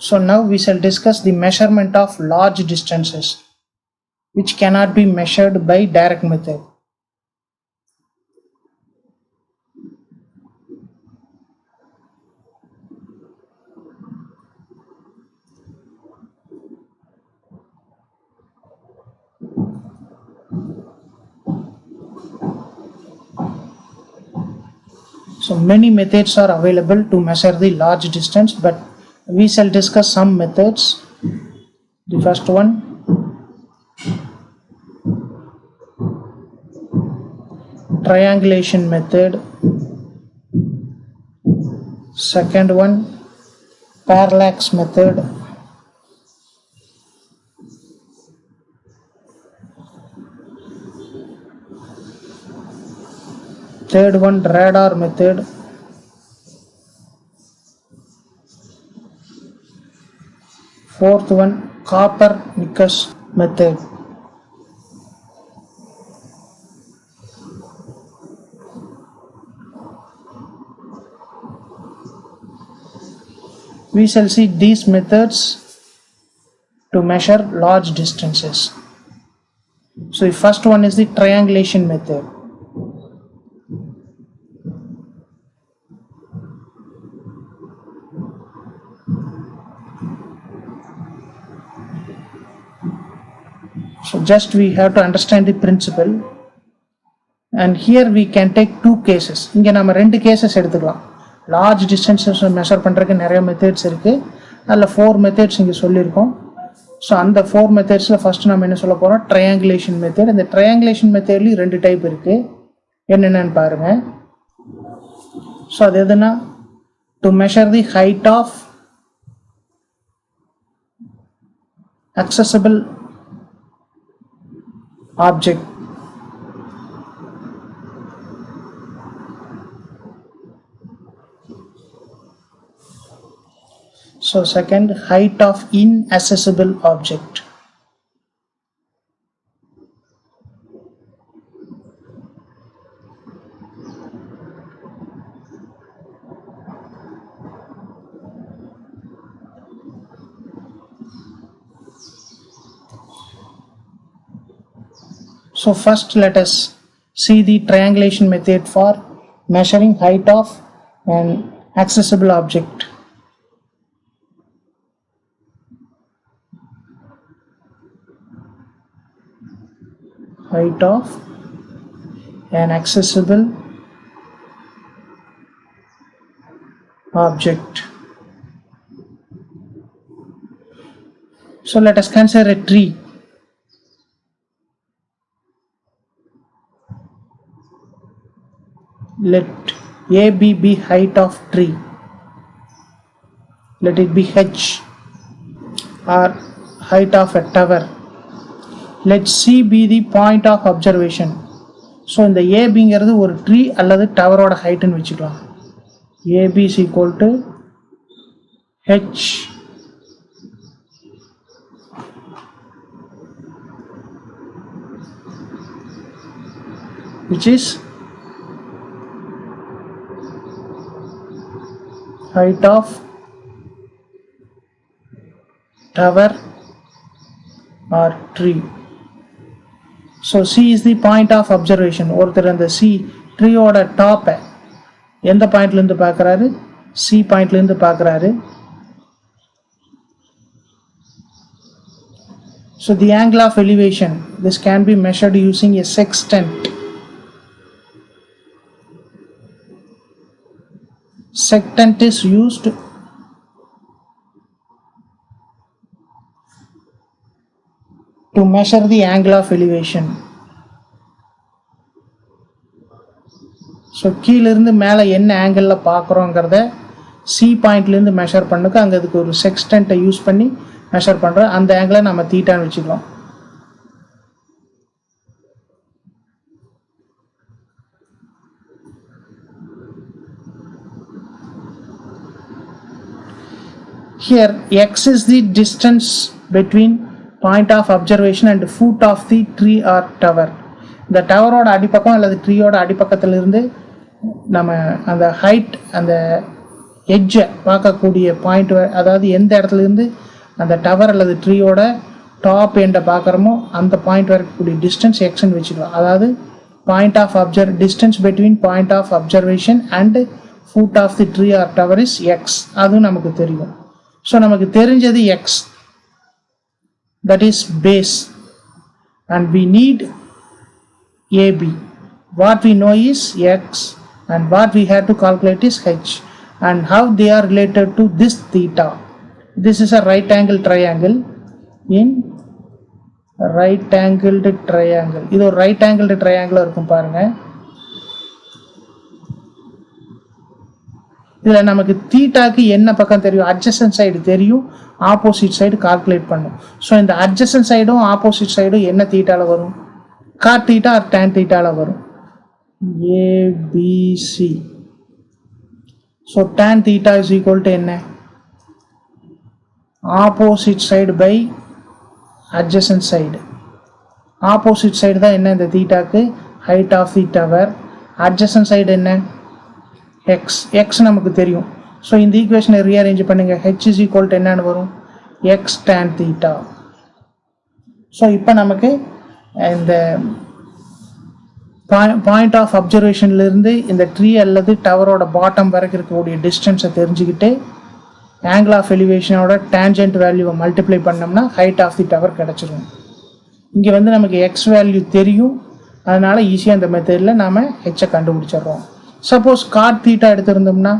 So now we shall discuss the measurement of large distances which cannot be measured by direct method. So many methods are available to measure the large distance, but we shall discuss some methods. The first one, triangulation method. Second one, parallax method. Third one, radar method. Fourth one, Copernicus method. We shall see these methods to measure large distances. So the first one is the triangulation method. So just we have to understand the principle, and here we can take two cases. இங்க நம்ம ரெண்டு cases எடுத்துக்கலாம். Large distances measure பண்ணுறதுக்கு நிறைய methods இருக்குது. அதில் 4 methods இங்கே சொல்லியிருக்கோம். ஸோ அந்த 4 மெத்தட்ஸில் ஃபஸ்ட்டு நம்ம என்ன சொல்ல போகிறோம், ட்ரையாங்குலேஷன் மெத்தட். இந்த ட்ரையாங்குலேஷன் மெத்தட்லேயும் 2 டைப் இருக்குது. என்னென்னு பாருங்கள். ஸோ அது எதுனா, to measure the height of accessible object. So second, height of inaccessible object. So first let us see the triangulation method for measuring height of an accessible object. Height of an accessible object. So let us consider a tree. Let AB be height of tree. Let it be H, or height of a tower. Let C be the point of observation. So in the A beங்கிறது ஒரு tree அல்லது டவரோட ஹைட்னு வச்சுக்கலாம். AB is equal to H which is height of tower or tree. So C is the point of observation. ஒருத்தர் அந்த C ட்ரீயோட டாப்பை எந்த பாயிண்ட்லேருந்து பார்க்குறாரு, C பாயிண்ட்லேருந்து பார்க்குறாரு. So the angle of elevation, this can be measured using a sextant. Sextant is used to measure the angle of elevation. So கீழிருந்து மேலே என்ன ஆங்கிளில் பார்க்குறோங்கிறத சி பாயிண்ட்லேருந்து மெஷர் பண்ணுக்கு அங்கே அதுக்கு ஒரு செக்ஸ்டண்ட்டை யூஸ் பண்ணி மெஷர் பண்ணுறோம். அந்த ஆங்கிளை நம்ம தீட்டான்னு வச்சுக்கலாம். Here x is the distance between point of observation and foot of the tree or tower. இந்த டவரோட அடிப்பக்கம் அல்லது ட்ரீயோட அடிப்பக்கத்திலிருந்து நம்ம அந்த ஹைட், அந்த எட்ஜை பார்க்கக்கூடிய பாயிண்ட், அதாவது எந்த இடத்துல இருந்து அந்த டவர் அல்லது ட்ரீயோட டாப் எண்டை பார்க்குறோமோ அந்த பாயிண்ட் வரைக்கக்கூடிய டிஸ்டன்ஸ் எக்ஸ்ன்னு வச்சுக்கலாம். அதாவது point of distance between point of observation and foot of the tree or tower is X. அதுவும் நமக்கு தெரியும். ஸோ நமக்கு தெரிஞ்சது X, that is base, and we need AB. What we know is x, and what we have to calculate is h, and how they are related to this theta. This is a right angle triangle. In right angled triangle, இது ஒரு right angled triangle இருக்கும் பாருங்க. இதில் நமக்கு தீட்டாக்கு என்ன பக்கம் தெரியும், adjacent side தெரியும், ஆப்போசிட் சைடு கால்குலேட் பண்ணும். ஸோ இந்த அட்ஜசன்ட் சைடும் ஆப்போசிட் சைடும் என்ன தீட்டாவில் வரும், காட் தீட்டா ஆர் டேன் தீட்டாவில் வரும், ABC. So tan theta is equal to என்ன, opposite side by adjacent side. Opposite side தான் என்ன இந்த தீட்டாக்கு, height of the tower. Adjacent side என்ன, எக்ஸ். எக்ஸ் நமக்கு தெரியும். ஸோ இந்த ஈக்குவேஷனை ரீஅரேஞ்ச் பண்ணுங்க, ஹெச் இஸ் ஈக்குவல் டு என்னன்னு வரும், எக்ஸ் டேன் தீட்டா. ஸோ இப்போ நமக்கு இந்த பாயிண்ட் ஆஃப் அப்சர்வேஷன்லேருந்து இந்த ட்ரீ அல்லது டவரோட பாட்டம் வரைக்கும் இருக்கக்கூடிய டிஸ்டன்ஸை தெரிஞ்சுக்கிட்டு ஆங்கிள் ஆஃப் எலிவேஷனோட டேஞ்சன்ட் வேல்யூவை மல்டிப்ளை பண்ணோம்னா ஹைட் ஆஃப் தி டவர் கிடச்சிரும். இங்கே வந்து நமக்கு எக்ஸ் வேல்யூ தெரியும், அதனால் ஈஸியாக இந்த மெத்தடில் நாம் ஹெச்சை கண்டுபிடிச்சிடுறோம். சப்போஸ் காட் தீட்டா எடுத்திருந்தோம்னா,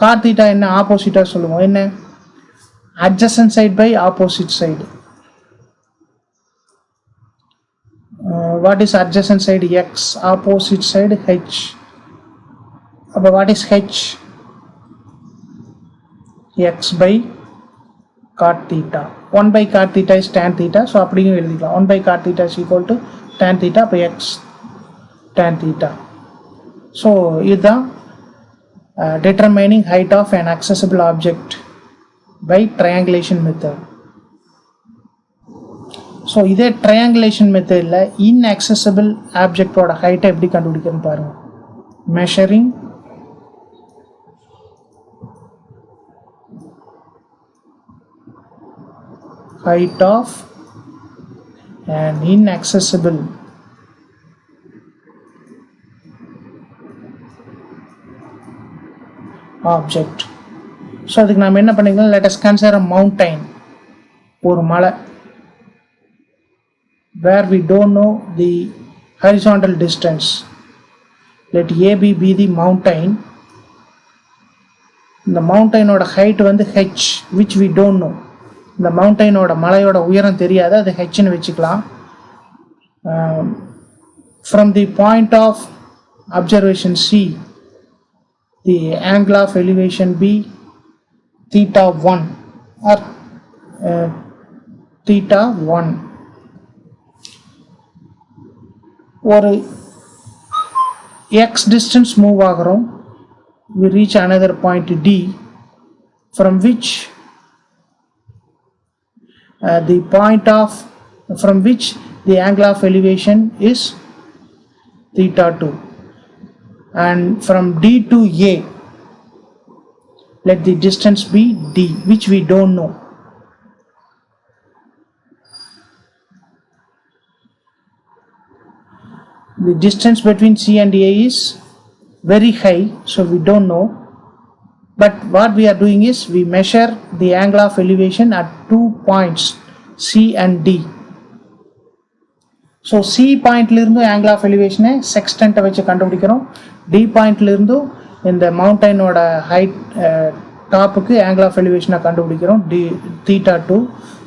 காட் தீட்டா என்ன, ஆப்போசிட்டாக சொல்லுவோம், என்ன, adjacent side by opposite side. What is adjacent side, x, opposite side h. அப்போ what is h, x by cot theta. 1 by cot theta is tan theta. So அப்படியும் எழுதிக்கலாம், 1 by cot theta is equal to tan theta. அப்போ X tan theta. So இதுதான் determining height of an accessible object by triangulation method. So இதே triangulation methodல inaccessible ஆப்ஜெக்டோட ஹைட்டை எப்படி கண்டுபிடிக்கிறேன்னு பாருங்க. Measuring height of an inaccessible object. So அதுக்கு நாம் என்ன பண்ணிக்கலாம், let us consider a mountain, ஒரு மலை, where we don't know the horizontal distance. Let AB be the mountain. இந்த மவுண்டைனோட ஹைட் வந்து h, which we don't know. இந்த மவுண்டைனோட மலையோட உயரம் தெரியாது, அது ஹெச்னு வச்சுக்கலாம். From the point of observation C, the angle of elevation be theta 1 or theta 1. ஒரு x distance மூவ் ஆகிறோம், we reach another point D, from which the point of from which the angle of elevation is theta 2, and from D to A let the distance be D, which we don't know. The distance between C and A is very high, so we don't know. But what we are doing is we measure the angle of elevation at 2 points, C and D. So C point லிருந்து angle of elevation sextant வச்சு கண்டுபிடிக்கிறோம். D point லிருந்து இந்த மவுண்டைனோட height டாப்புக்கு angle of elevation கண்டுபிடிக்கிறோம், theta 2.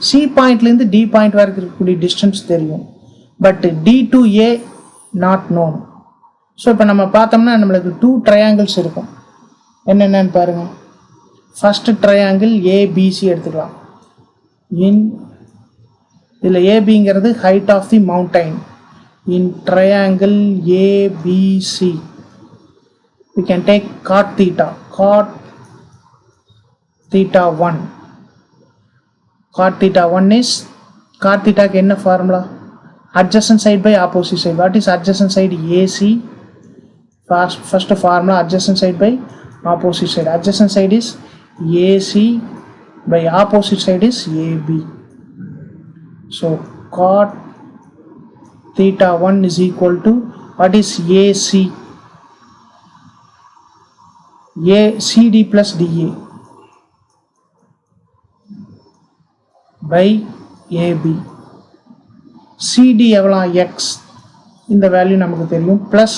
C பாயிண்ட்லேருந்து D point வரைக்கும் இருக்கக்கூடிய distance தெரியும், but D to A not known. So இப்போ நம்ம பார்த்தோம்னா நம்மளுக்கு 2 ட்ரையாங்கிள்ஸ் இருக்கும். என்னென்னு பாருங்க. ஃபர்ஸ்ட் ட்ரையாங்கிள் ஏபிசி எடுத்துக்கலாம். இதில் ஏபிங்கிறது height of the mountain. In triangle ABC we can take cot theta 1. Cot theta 1 is, cot theta க்கு என்ன formula, adjacent side by opposite side. What is adjacent side? AC. First formula, adjacent side by opposite side. Adjacent side is AC by opposite side is AB. So cot theta 1 is equal to, what is AC? CD plus DA by AB. CD எவ்வளோ x, இந்த value நமக்கு தெரியும், plus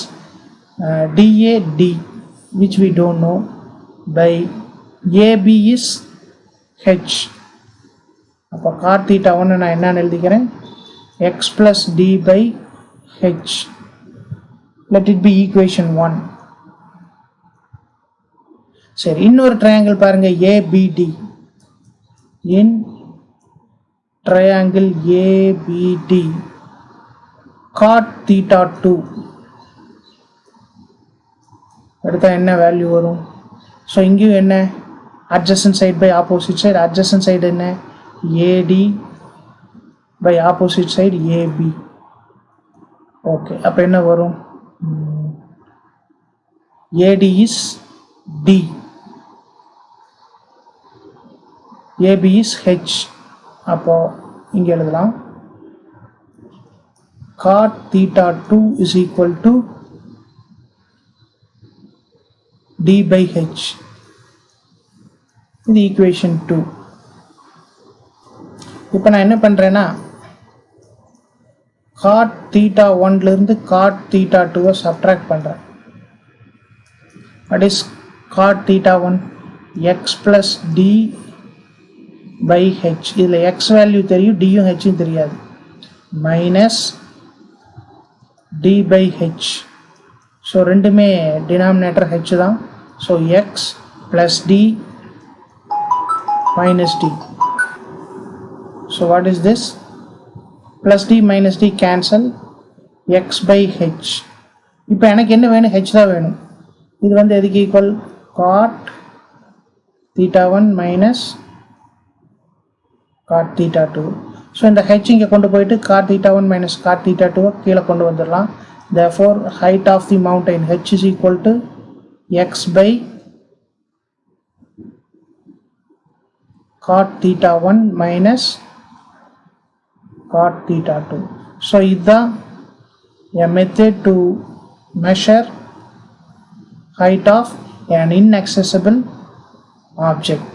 DA D which we don't know, by AB is H. அப்போ cot theta 1 நான் என்னன்னு எழுதிக்கிறேன், x plus D by H. Let it be equation 1. சரி, இன்னொரு ட்ரையாங்கிள் பாருங்க, ABD. in triangle ABD cot theta 2 எடுத்தா என்ன வேல்யூ வரும்? ஸோ இங்கேயும் என்ன, adjacent side by opposite side, adjacent side என்ன, AD by opposite side AB. Okay, அப்போ என்ன வரும், AD is D, AB is H. அப்போ இங்கே எழுதலாம் cot theta 2 is equal to D by H. இது equation 2. இப்போ நான் என்ன பண்ணுறேன்னா, cot theta 1லேருந்து cot theta 2 subtract பண்ணுறேன். what is cot theta 1? x plus D by H. இதில் x வேல்யூ தெரியும், Dயும் Hயும் தெரியாது, minus D by H. So ரெண்டுமே டினாமினேட்டர் H தான். So x plus D minus D. So what is this? Plus D minus D cancel, x by H. இப்போ எனக்கு என்ன வேணும், H தான் வேணும். இது வந்து எதுக்கு equal, cot theta 1 minus cot theta 2. So இந்த H இங்கே கொண்டு போயிட்டு cot theta 1 minus cot theta 2 கீழே கொண்டு வந்துடலாம். Therefore height of the mountain H is equal to x by cot theta 1 minus cot theta 2. So இதுதான் a method to measure height of an inaccessible object.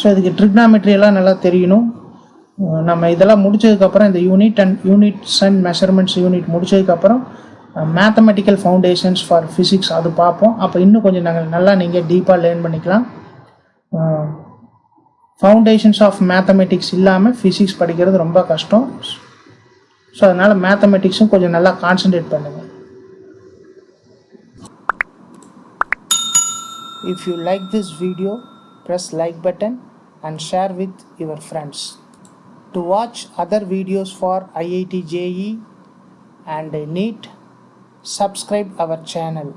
So இதுக்கு trigonometry எல்லாம் நல்லா தெரியணும். நம்ம இதெல்லாம் முடிச்சதுக்கப்புறம், இந்த யூனிட்ஸ் அண்ட் மெஷர்மெண்ட்ஸ் யூனிட் முடிச்சதுக்கப்புறம் மேத்தமெட்டிக்கல் ஃபவுண்டேஷன்ஸ் ஃபார் ஃபிசிக்ஸ் அது பார்ப்போம். அப்போ இன்னும் கொஞ்சம் நல்லா நீங்கள் டீப்பாக லேர்ன் பண்ணிக்கலாம். ஃபவுண்டேஷன்ஸ் ஆஃப் மேத்தமெட்டிக்ஸ் இல்லாமல் ஃபிசிக்ஸ் படிக்கிறது ரொம்ப கஷ்டம். ஸோ அதனால் மேத்தமெட்டிக்ஸும் கொஞ்சம் நல்லா கான்சன்ட்ரேட் பண்ணுங்கள். If you like this video, press like button and share with your friends. To watch other videos for IIT JEE and NEET, subscribe our channel.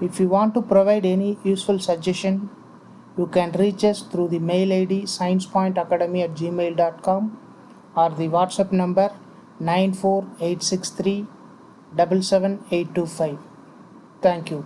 If you want to provide any useful suggestion, you can reach us through the mail ID sciencepointacademy@gmail.com or the WhatsApp number 94863 77825. Thank you.